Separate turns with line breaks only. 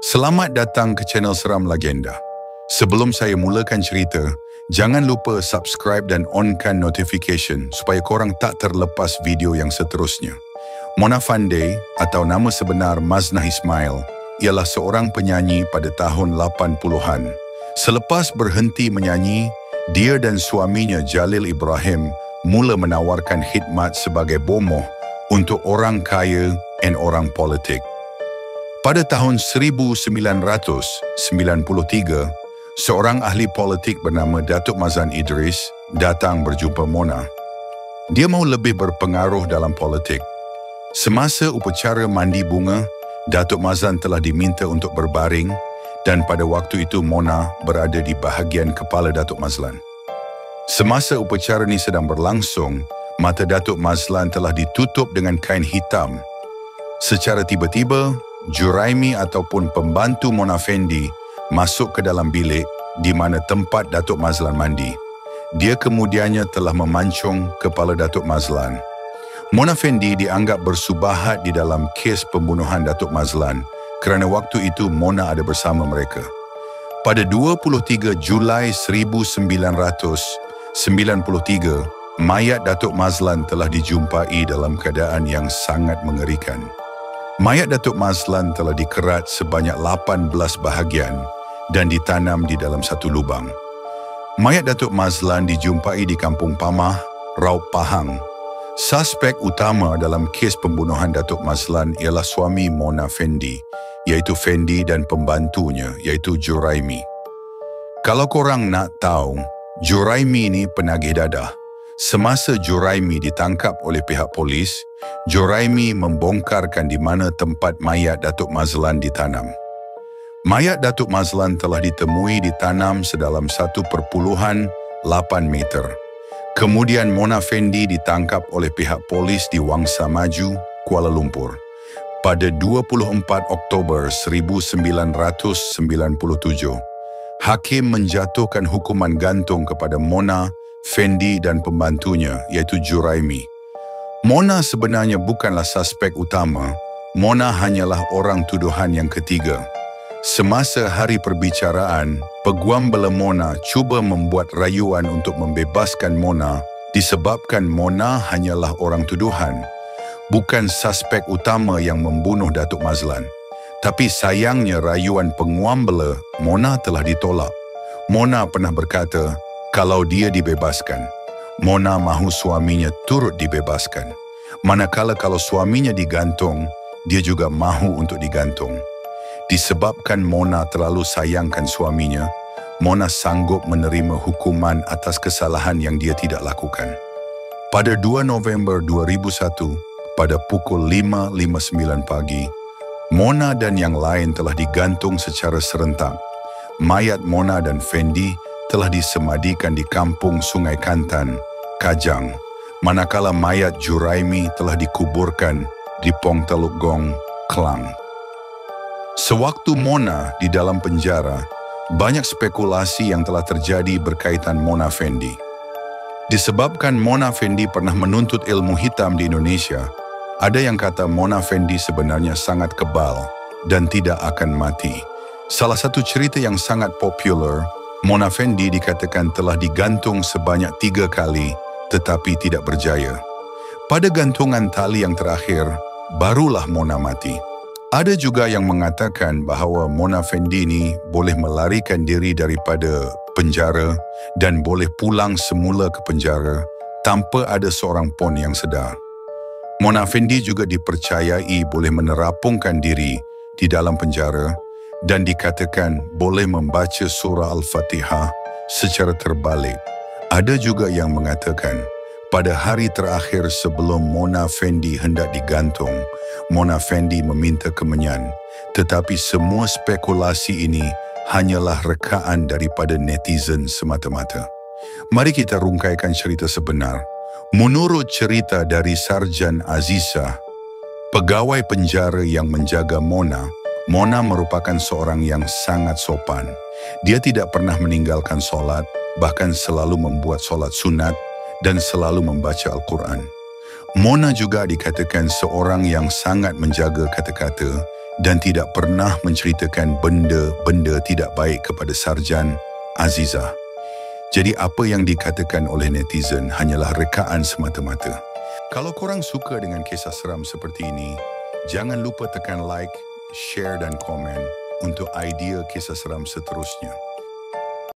Selamat datang ke channel Seram Legenda. Sebelum saya mulakan cerita, jangan lupa subscribe dan onkan notification supaya korang tak terlepas video yang seterusnya. Mona Fandey atau nama sebenar Maznah Ismail ialah seorang penyanyi pada tahun 80-an. Selepas berhenti menyanyi, dia dan suaminya Jalil Ibrahim mula menawarkan khidmat sebagai bomoh untuk orang kaya dan orang politik. Pada tahun 1993, seorang ahli politik bernama Datuk Mazlan Idris datang berjumpa Mona. Dia mahu lebih berpengaruh dalam politik. Semasa upacara mandi bunga, Datuk Mazlan telah diminta untuk berbaring dan pada waktu itu Mona berada di bahagian kepala Datuk Mazlan. Semasa upacara ini sedang berlangsung, mata Datuk Mazlan telah ditutup dengan kain hitam. Secara tiba-tiba, Juraimi ataupun pembantu Mona Fendi masuk ke dalam bilik di mana tempat Datuk Mazlan mandi. Dia kemudiannya telah memancung kepala Datuk Mazlan. Mona Fendi dianggap bersubahat di dalam kes pembunuhan Datuk Mazlan kerana waktu itu Mona ada bersama mereka. Pada 23 Julai 1993, mayat Datuk Mazlan telah dijumpai dalam keadaan yang sangat mengerikan. Mayat Datuk Mazlan telah dikerat sebanyak 18 bahagian dan ditanam di dalam satu lubang. Mayat Datuk Mazlan dijumpai di Kampung Pamah, Raub Pahang. Suspek utama dalam kes pembunuhan Datuk Mazlan ialah suami Mona Fendi, iaitu Fendi dan pembantunya, iaitu Juraimi. Kalau korang nak tahu, Juraimi ini penagih dadah. Semasa Juraimi ditangkap oleh pihak polis, Juraimi membongkarkan di mana tempat mayat Datuk Mazlan ditanam. Mayat Datuk Mazlan telah ditemui ditanam sedalam 1.8 meter. Kemudian Mona Fendi ditangkap oleh pihak polis di Wangsa Maju, Kuala Lumpur. Pada 24 Oktober 1997, hakim menjatuhkan hukuman gantung kepada Mona, Fendi dan pembantunya iaitu Juraimi. Mona sebenarnya bukanlah suspek utama, Mona hanyalah orang tuduhan yang ketiga. Semasa hari perbicaraan, peguam bela Mona cuba membuat rayuan untuk membebaskan Mona disebabkan Mona hanyalah orang tuduhan, bukan suspek utama yang membunuh Datuk Mazlan. Tapi sayangnya rayuan penguam bela Mona telah ditolak. Mona pernah berkata, kalau dia dibebaskan, Mona mahu suaminya turut dibebaskan. Manakala kalau suaminya digantung, dia juga mahu untuk digantung. Disebabkan Mona terlalu sayangkan suaminya, Mona sanggup menerima hukuman atas kesalahan yang dia tidak lakukan. Pada 2 November 2001, pada pukul 5.59 pagi, Mona dan yang lain telah digantung secara serentak. Mayat Mona dan Fendi telah disemadikan di Kampung Sungai Kantan, Kajang, manakala mayat Juraimi telah dikuburkan di Pong Teluk Gong, Klang. Sewaktu Mona di dalam penjara, banyak spekulasi yang telah terjadi berkaitan Mona Fendi. Disebabkan Mona Fendi pernah menuntut ilmu hitam di Indonesia, ada yang kata Mona Fendi sebenarnya sangat kebal dan tidak akan mati. Salah satu cerita yang sangat popular, Mona Fendi dikatakan telah digantung sebanyak 3 kali tetapi tidak berjaya. Pada gantungan tali yang terakhir, barulah Mona mati. Ada juga yang mengatakan bahawa Mona Fendi ini boleh melarikan diri daripada penjara dan boleh pulang semula ke penjara tanpa ada seorang pun yang sedar. Mona Fendi juga dipercayai boleh menerapungkan diri di dalam penjara dan dikatakan boleh membaca surah Al-Fatihah secara terbalik. Ada juga yang mengatakan pada hari terakhir sebelum Mona Fendi hendak digantung, Mona Fendi meminta kemenyan. Tetapi semua spekulasi ini hanyalah rekaan daripada netizen semata-mata. Mari kita rungkaikan cerita sebenar. Menurut cerita dari Sarjan Azizah, pegawai penjara yang menjaga Mona, Mona merupakan seorang yang sangat sopan. Dia tidak pernah meninggalkan solat, bahkan selalu membuat solat sunat dan selalu membaca Al-Quran. Mona juga dikatakan seorang yang sangat menjaga kata-kata dan tidak pernah menceritakan benda-benda tidak baik kepada Sarjan Azizah. Jadi apa yang dikatakan oleh netizen hanyalah rekaan semata-mata. Kalau korang suka dengan kisah seram seperti ini, jangan lupa tekan like, share dan komen untuk idea kisah seram seterusnya.